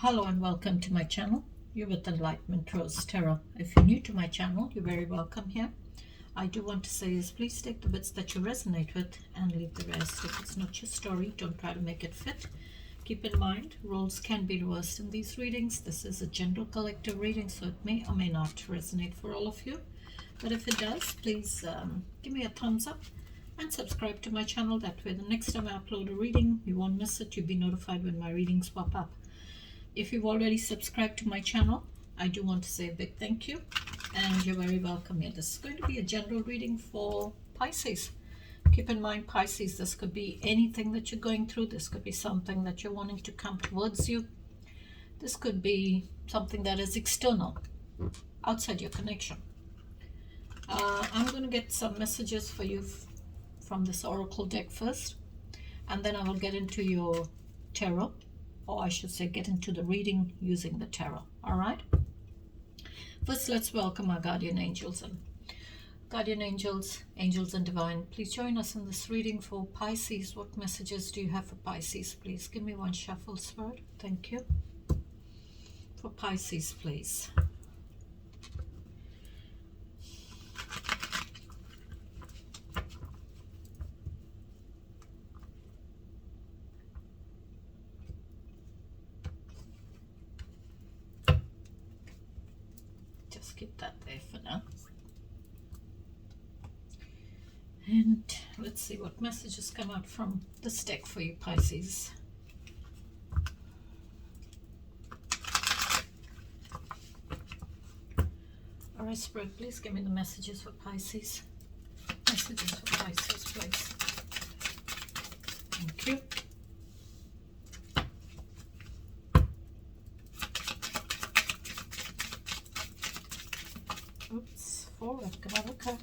Hello and welcome to my channel. You're with Enlightenment Rose Tarot. If you're new to my channel, you're very welcome here. I do want to say is please take the bits that you resonate with and leave the rest. If it's not your story, don't try to make it fit. Keep in mind, roles can be reversed in these readings. This is a general collective reading, so it may or may not resonate for all of you. But if it does, please give me a thumbs up and subscribe to my channel. That way the next time I upload a reading, you won't miss it. You'll be notified when my readings pop up. If you've already subscribed to my channel, I do want to say a big thank you, and you're very welcome here. This is going to be a general reading for Pisces. Keep in mind, Pisces, this could be anything that you're going through. This could be something that you're wanting to come towards you. This could be something that is external, outside your connection. I'm going to get some messages for you from this oracle deck first, and then I will get into your tarot, or I should say get into the reading using the tarot. All right, first let's welcome our guardian angels. And guardian angels, angels and divine, please join us in this reading for Pisces. What messages do you have for Pisces? Please give me one shuffle, Spirit. Thank you. For Pisces, please. Keep that there for now. And let's see what messages come out from this deck for you, Pisces. All right, Spirit, please give me the messages for Pisces. Messages for Pisces, please. Thank you. Oops, forward, come on, okay.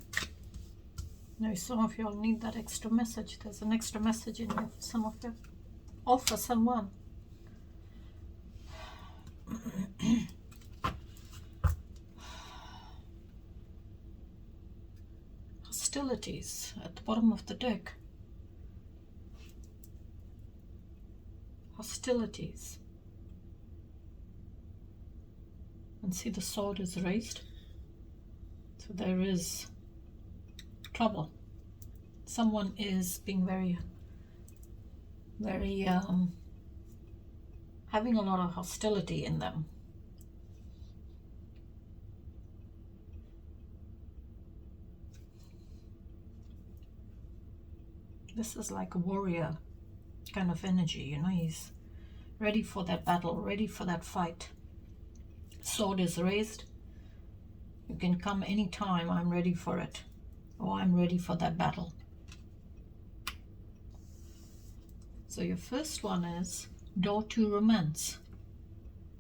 Now some of you all need that extra message. There's an extra message in here for some of you. Or for someone. Hostilities at the bottom of the deck. Hostilities. And see, the sword is raised. So there is trouble. Someone is being very having a lot of hostility in them. This is like a warrior kind of energy, you know, he's ready for that battle, ready for that fight. Sword is raised. You can come anytime, I'm ready for it. Or I'm ready for that battle. So your first one is door to romance.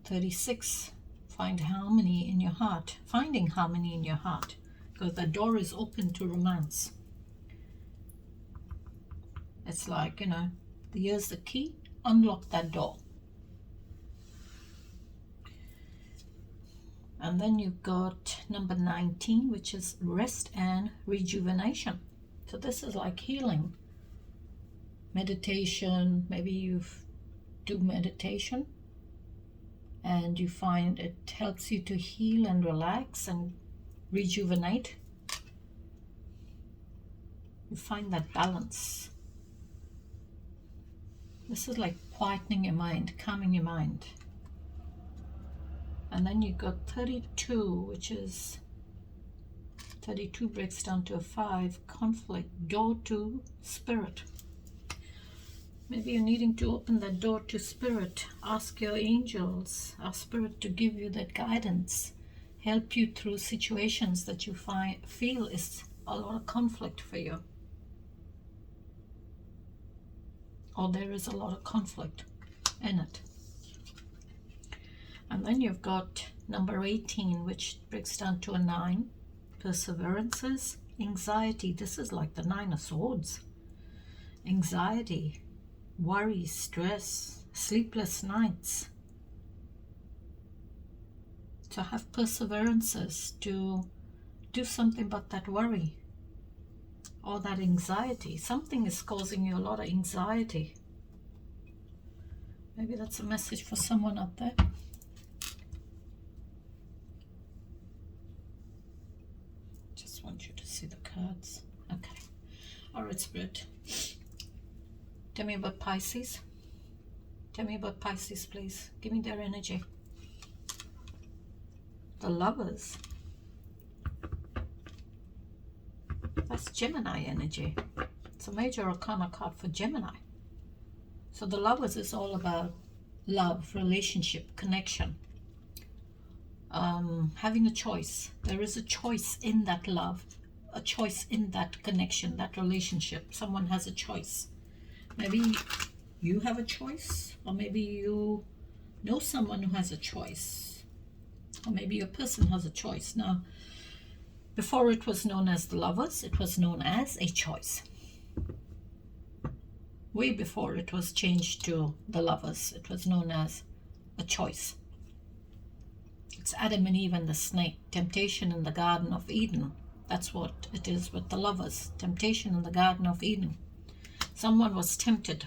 36. Find harmony in your heart. Finding harmony in your heart. Because the door is open to romance. It's like, you know, here's the key. Unlock that door. And then you've got number 19, which is rest and rejuvenation. So this is like healing. Meditation. Maybe you do meditation and you find it helps you to heal and relax and rejuvenate. You find that balance. This is like quietening your mind, calming your mind. And then you got 32, which is 32 breaks down to a 5. Conflict, door to spirit. Maybe you're needing to open that door to spirit. Ask your angels, ask spirit to give you that guidance. Help you through situations that you feel is a lot of conflict for you. Or there is a lot of conflict in it. And then you've got number 18, which breaks down to a 9. Perseverances, anxiety. This is like the 9 of Swords. Anxiety, worry, stress, sleepless nights. To have perseverances, to do something about that worry or that anxiety. Something is causing you a lot of anxiety. Maybe that's a message for someone out there. Just want you to see the cards. Okay. All right, Spirit. Tell me about Pisces. Tell me about Pisces, please. Give me their energy. The Lovers. That's Gemini energy. It's a major arcana card for Gemini. So the Lovers is all about love, relationship, connection. Having a choice. There is a choice in that love, a choice in that connection, that relationship. Someone has a choice. Maybe you have a choice, or maybe you know someone who has a choice, or maybe a person has a choice. Now, before it was known as the Lovers, it was known as a choice. Way before it was changed to the Lovers, it was known as a choice. It's Adam and Eve and the snake, temptation in the Garden of Eden. That's what it is with the Lovers, temptation in the Garden of Eden. Someone was tempted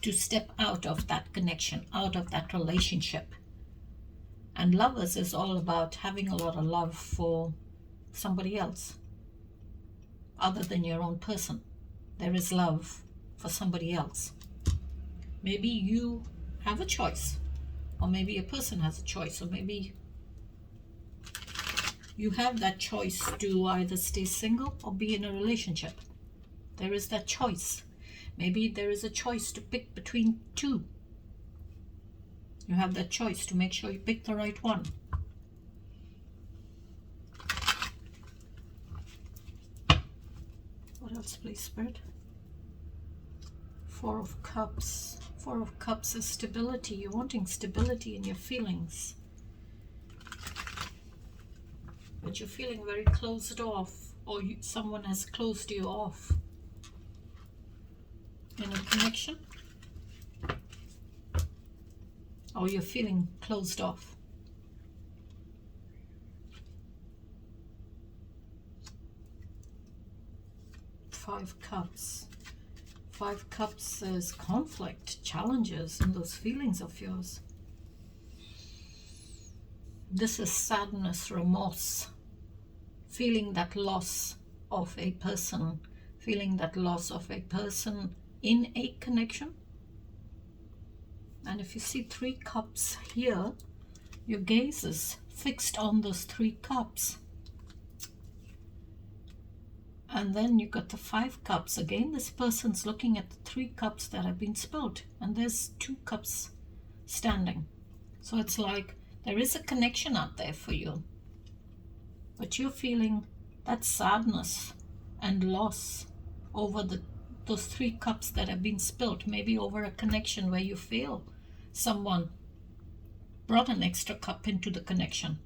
to step out of that connection, out of that relationship. And Lovers is all about having a lot of love for somebody else, other than your own person. There is love for somebody else. Maybe you have a choice, or maybe a person has a choice, or maybe you have that choice to either stay single or be in a relationship. There is that choice. Maybe there is a choice to pick between two. You have that choice to make sure you pick the right one. What else, please, Spirit? Four of Cups. Four of Cups is stability. You're wanting stability in your feelings. But you're feeling very closed off, or someone has closed you off in a connection, or you're feeling closed off. Five Cups. Five Cups is conflict, challenges in those feelings of yours. This is sadness, remorse, feeling that loss of a person, feeling that loss of a person in a connection. And if you see 3 cups here, your gaze is fixed on those 3 cups. And then you got the 5 cups. Again, this person's looking at the 3 cups that have been spilled, and there's 2 cups standing. So it's like there is a connection out there for you, but you're feeling that sadness and loss over those 3 cups that have been spilled, maybe over a connection where you feel someone brought an extra cup into the connection.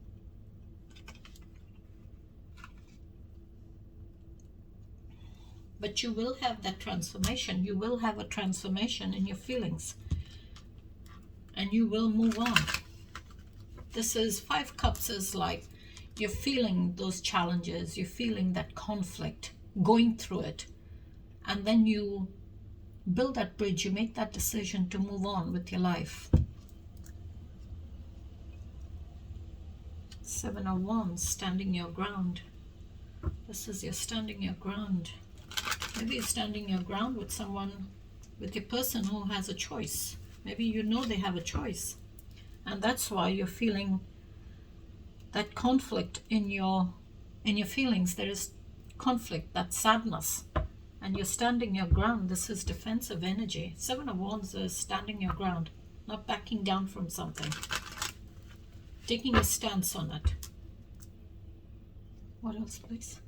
But you will have that transformation. You will have a transformation in your feelings, and you will move on. This is 5 cups is like you're feeling those challenges, you're feeling that conflict, going through it, and then you build that bridge, you make that decision to move on with your life. 7 of Wands, standing your ground. This is you're standing your ground. Maybe you're standing your ground with someone, with your person who has a choice. Maybe you know they have a choice, and that's why you're feeling that conflict in your feelings. There is conflict, that sadness, and you're standing your ground. This is defensive energy. 7 of Wands is standing your ground, not backing down from something, taking a stance on it. What else, please?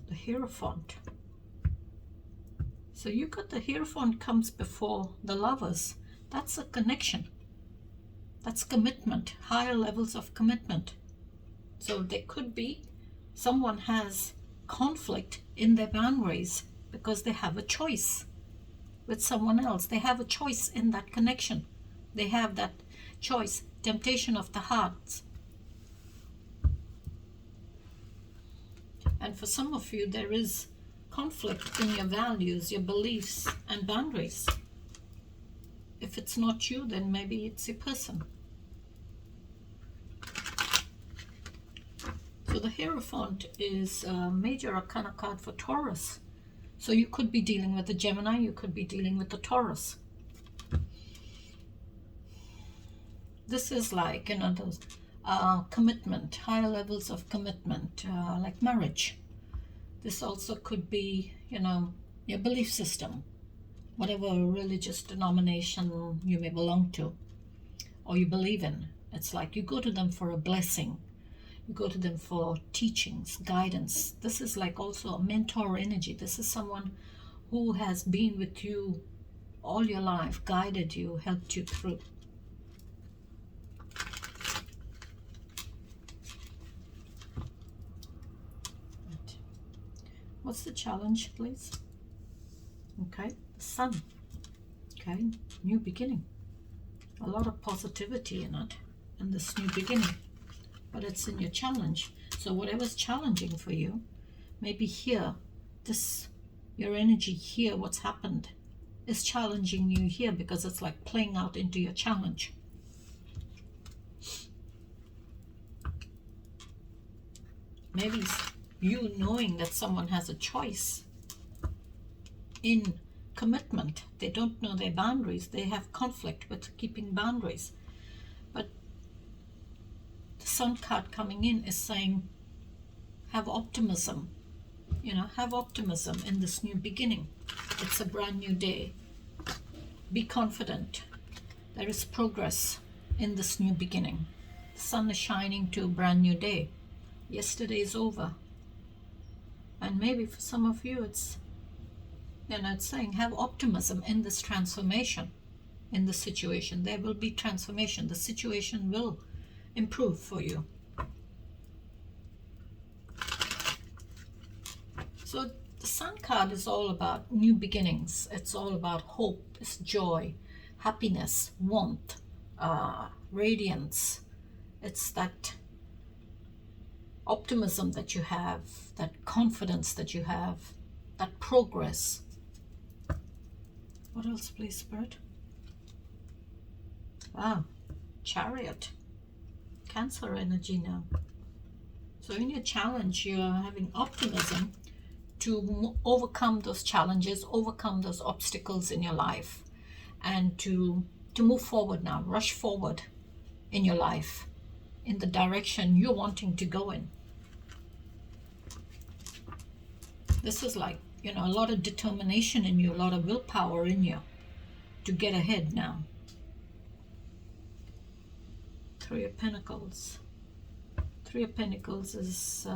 The Hierophant. So you got the Hierophant comes before the Lovers. That's a connection. That's commitment, higher levels of commitment. So there could be someone has conflict in their boundaries because they have a choice with someone else. They have a choice in that connection. They have that choice, temptation of the heart. And for some of you, there is conflict in your values, your beliefs, and boundaries. If it's not you, then maybe it's your person. So the Hierophant is a major arcana card for Taurus. So you could be dealing with the Gemini, you could be dealing with the Taurus. This is like, you know, those commitment, higher levels of commitment, like marriage. This also could be, you know, your belief system, whatever religious denomination you may belong to or you believe in. It's like you go to them for a blessing. You go to them for teachings, guidance. This is like also a mentor energy. This is someone who has been with you all your life, guided you, helped you through. What's the challenge, please? Okay, the Sun. Okay, new beginning. A lot of positivity in it, in this new beginning. But it's in your challenge. So whatever's challenging for you, maybe here, your energy here, what's happened, is challenging you here because it's like playing out into your challenge. Maybe you knowing that someone has a choice in commitment. They don't know their boundaries. They have conflict with keeping boundaries. But the Sun card coming in is saying, have optimism. You know, have optimism in this new beginning. It's a brand new day. Be confident. There is progress in this new beginning. The sun is shining to a brand new day. Yesterday is over. And maybe for some of you, it's, you know, it's saying have optimism in this transformation, in the situation. There will be transformation. The situation will improve for you. So the Sun card is all about new beginnings. It's all about hope, it's joy, happiness, warmth, radiance. It's that optimism that you have, that confidence that you have, that progress. What else, please, Spirit? Wow, Chariot. Cancer energy now. So in your challenge, you're having optimism to overcome those challenges, overcome those obstacles in your life, and to move forward now, rush forward in your life, in the direction you're wanting to go in. This is like, you know, a lot of determination in you, a lot of willpower in you to get ahead now. Three of Pentacles. Three of Pentacles is,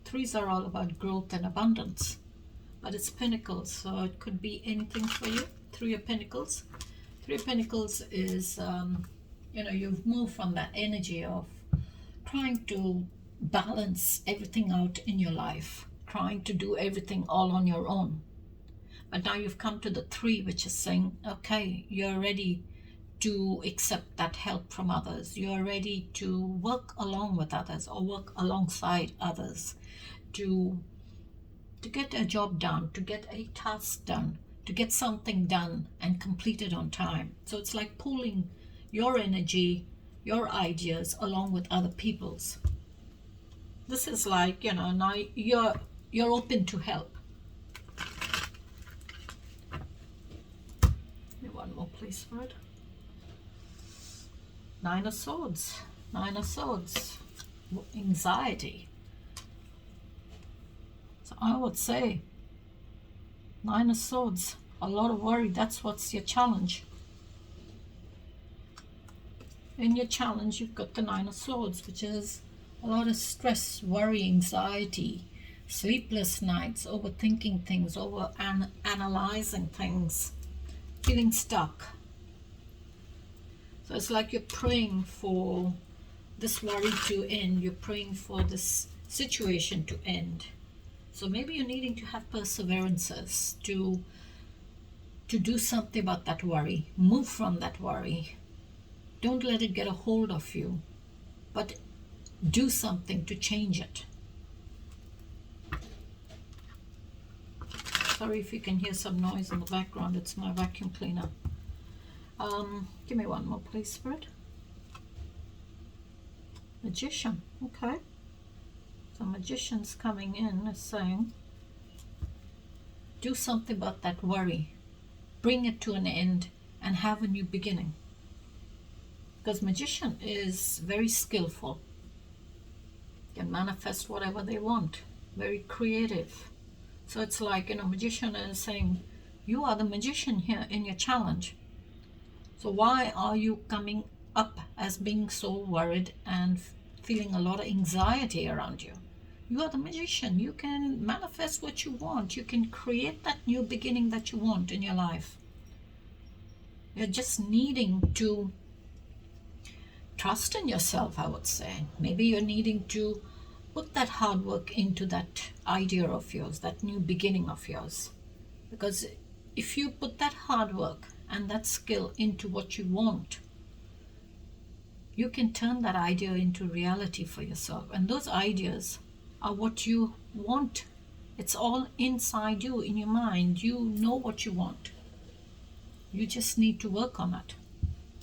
threes are all about growth and abundance. But it's Pentacles, so it could be anything for you. Three of Pentacles. Three of Pentacles is, you know, you've moved from that energy of trying to balance everything out in your life, trying to do everything all on your own. But now you've come to the three, which is saying, okay, you're ready to accept that help from others. You're ready to work along with others or work alongside others to get a job done, to get a task done, to get something done and completed on time. So it's like pooling your energy, your ideas along with other people's. This is like, you know, now you're open to help. One more, please, Fred. Nine of Swords. Nine of Swords. Anxiety. So I would say Nine of Swords. A lot of worry. That's what's your challenge. In your challenge, you've got the Nine of Swords, which is a lot of stress, worry, anxiety, sleepless nights, overthinking things, analyzing things, feeling stuck. So it's like you're praying for this worry to end. You're praying for this situation to end. So maybe you're needing to have perseverances to do something about that worry. Move from that worry. Don't let it get a hold of you, but do something to change it. Sorry if you can hear some noise in the background. It's my vacuum cleaner. Give me one more, please, Spirit. Magician. Okay. So Magician's coming in is saying, do something about that worry. Bring it to an end and have a new beginning. Because Magician is very skillful. Can manifest whatever they want. Very creative. So it's like, Magician is saying, you are the magician here in your challenge. So why are you coming up as being so worried and feeling a lot of anxiety around you? You are the magician. You can manifest what you want. You can create that new beginning that you want in your life. You're just needing to trust in yourself, I would say. Maybe you're needing to put that hard work into that idea of yours, that new beginning of yours. Because if you put that hard work and that skill into what you want, you can turn that idea into reality for yourself. And those ideas are what you want. It's all inside you, in your mind. You know what you want. You just need to work on it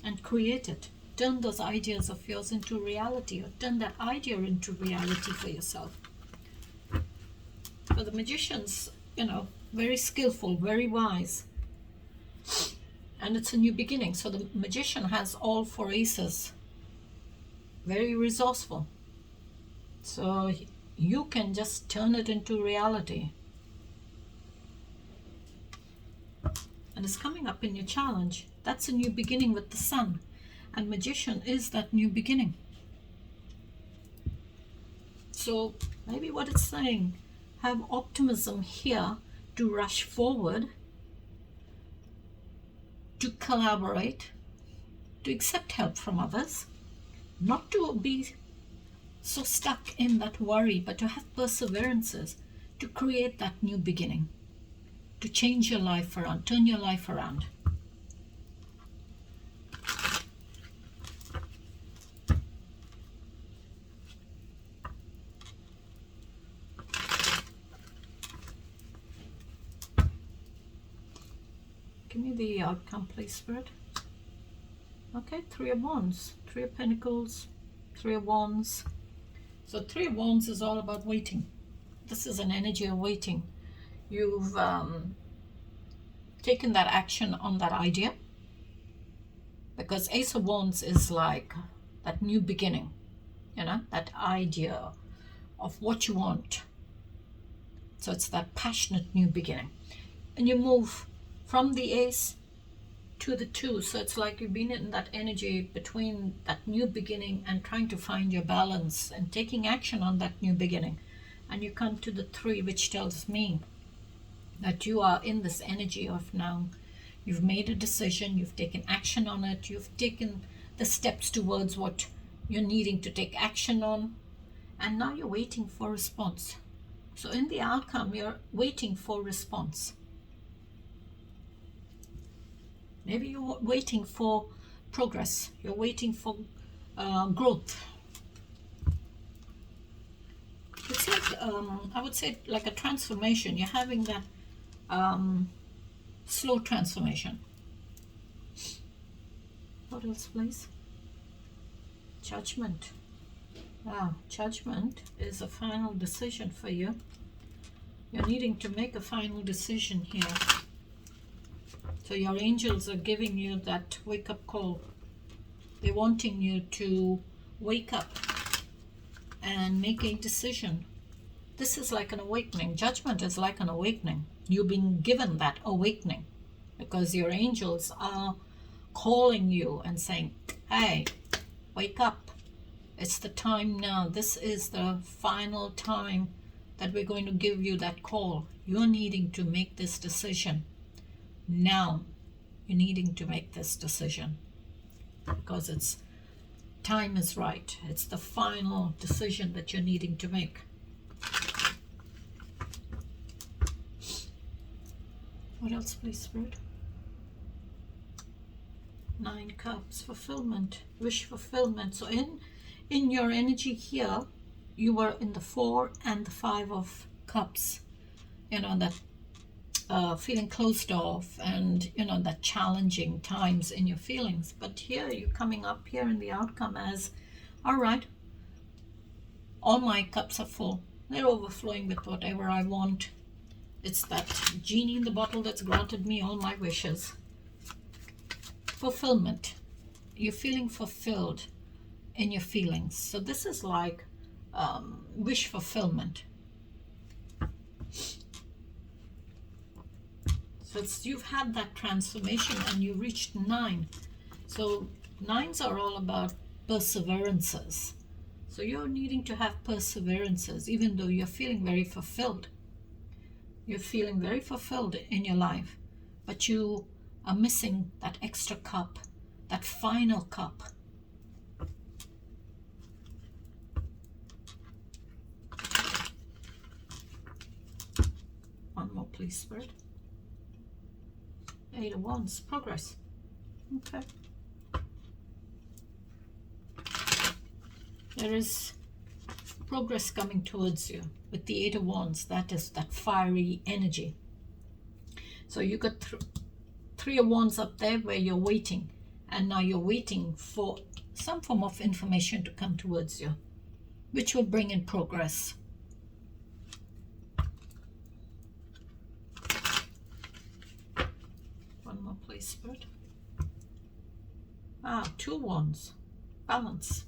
and create it. Turn those ideas of yours into reality, or turn that idea into reality for yourself. But the magician's, very skillful, very wise. And it's a new beginning. So the magician has all 4 aces. Very resourceful. So you can just turn it into reality. And it's coming up in your challenge. That's a new beginning with the sun. And Magician is that new beginning. So maybe what it's saying, have optimism here to rush forward, to collaborate, to accept help from others, not to be so stuck in that worry, but to have perseverances, to create that new beginning, to change your life around, turn your life around. Give me the outcome, please, Spirit. Okay, 3 of Wands, 3 of Pentacles, 3 of Wands. So 3 of Wands is all about waiting. This is an energy of waiting. You've taken that action on that idea. Because Ace of Wands is like that new beginning. That idea of what you want. So it's that passionate new beginning. And you move from the Ace to the 2. So it's like you've been in that energy between that new beginning and trying to find your balance and taking action on that new beginning. And you come to the 3, which tells me that you are in this energy of now. You've made a decision, you've taken action on it, you've taken the steps towards what you're needing to take action on, and now you're waiting for response. So in the outcome, you're waiting for response. Maybe you're waiting for progress. You're waiting for growth. It's like, I would say, like a transformation. You're having that slow transformation. What else, please? Judgment. Wow, Judgment is a final decision for you. You're needing to make a final decision here. So your angels are giving you that wake-up call. They're wanting you to wake up and make a decision. This is like an awakening. Judgment is like an awakening. You've been given that awakening because your angels are calling you and saying, hey, wake up. It's the time now. This is the final time that we're going to give you that call. You're needing to make this decision. Now you're needing to make this decision because it's time is right. It's the final decision that you're needing to make. What else, please, Spirit? 9 Cups, fulfillment, wish fulfillment. So in your energy here, you were in the 4 and the 5 of Cups. That feeling closed off, and that challenging times in your feelings. But here you're coming up here in the outcome as, all right, all my cups are full, they're overflowing with whatever I want. It's that genie in the bottle that's granted me all my wishes. Fulfillment. You're feeling fulfilled in your feelings. So this is like wish fulfillment. So you've had that transformation and you reached 9. So 9s are all about perseverances. So you're needing to have perseverances, even though you're feeling very fulfilled. You're feeling very fulfilled in your life, but you are missing that extra cup, that final cup. One more, please, Spirit. 8 of Wands, progress. Okay. There is progress coming towards you with the 8 of Wands. That is that fiery energy. So you got 3 of Wands up there where you're waiting, and now you're waiting for some form of information to come towards you, which will bring in progress. One more, please, Spirit. 2 Wands, balance.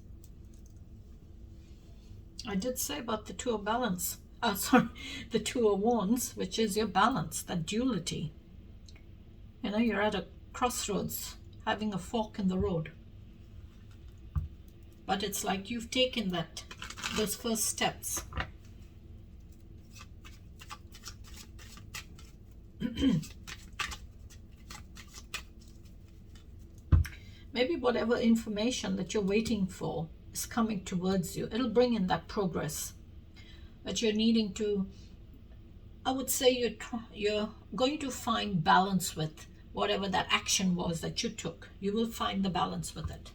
I did say about the 2 of balance. The 2 of Wands, which is your balance, that duality. You're at a crossroads, having a fork in the road. But it's like you've taken those first steps. Maybe whatever information that you're waiting for is coming towards you. It'll bring in that progress. But you're needing to, I would say you're going to find balance with whatever that action was that you took. You will find the balance with it.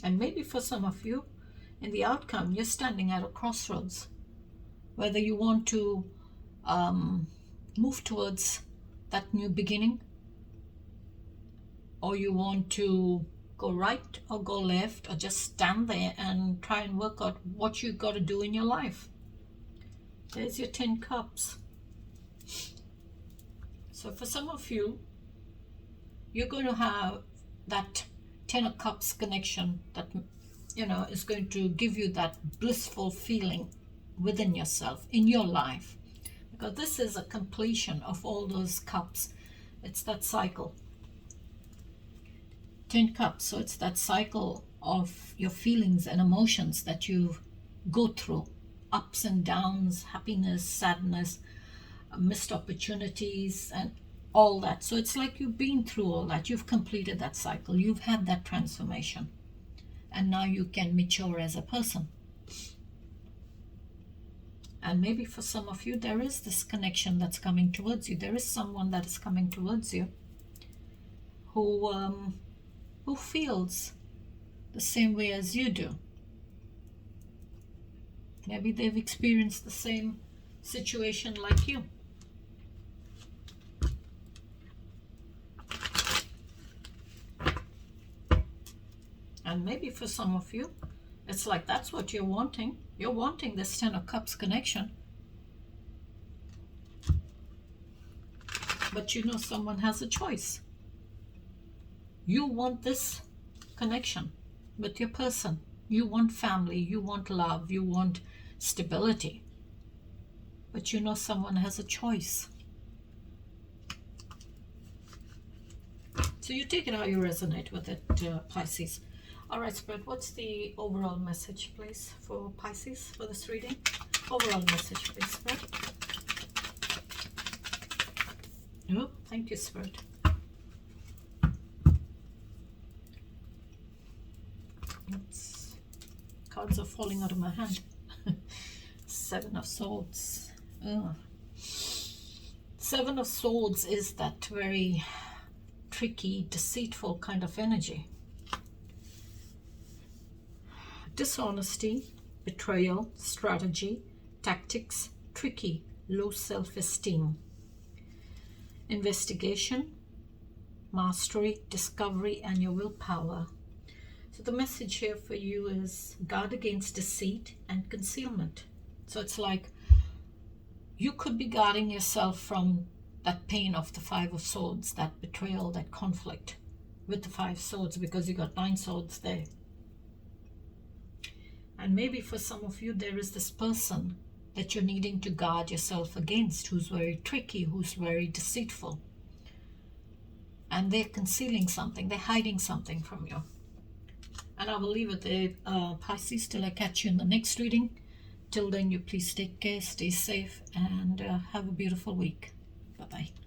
And maybe for some of you, in the outcome, you're standing at a crossroads. Whether you want to move towards that new beginning, or you want to go right or go left, or just stand there and try and work out what you got to do in your life. There's your 10 cups. So for some of you, you're going to have that 10 of cups connection that is going to give you that blissful feeling within yourself, in your life, because this is a completion of all those cups. It's that cycle. 10 cups, so it's that cycle of your feelings and emotions that you go through, ups and downs, happiness, sadness, missed opportunities, and all that. So it's like you've been through all that. You've completed that cycle. You've had that transformation, and now you can mature as a person. And maybe for some of you, there is this connection that's coming towards you. There is someone that is coming towards you who feels the same way as you do. Maybe they've experienced the same situation like you. And maybe for some of you, it's like that's what you're wanting. You're wanting this 10 of Cups connection. But someone has a choice. You want this connection with your person. You want family, you want love, you want stability. But someone has a choice. So you take it how you resonate with it, Pisces. All right, Spirit, what's the overall message, please, for Pisces for this reading? Overall message, please, Spirit. Oh, thank you, Spirit. Cards are falling out of my hand. 7 of Swords. Oh. 7 of Swords is that very tricky, deceitful kind of energy. dishonesty, betrayal, strategy, tactics, tricky, low self-esteem. Investigation, mastery, discovery, and your willpower. So the message here for you is guard against deceit and concealment. So it's like you could be guarding yourself from that pain of the Five of Swords, that betrayal, that conflict with the Five Swords, because you got 9 swords there. And maybe for some of you, there is this person that you're needing to guard yourself against, who's very tricky, who's very deceitful. And they're concealing something, they're hiding something from you. And I will leave it there, Pisces, till I catch you in the next reading. Till then, you please take care, stay safe, and have a beautiful week. Bye-bye.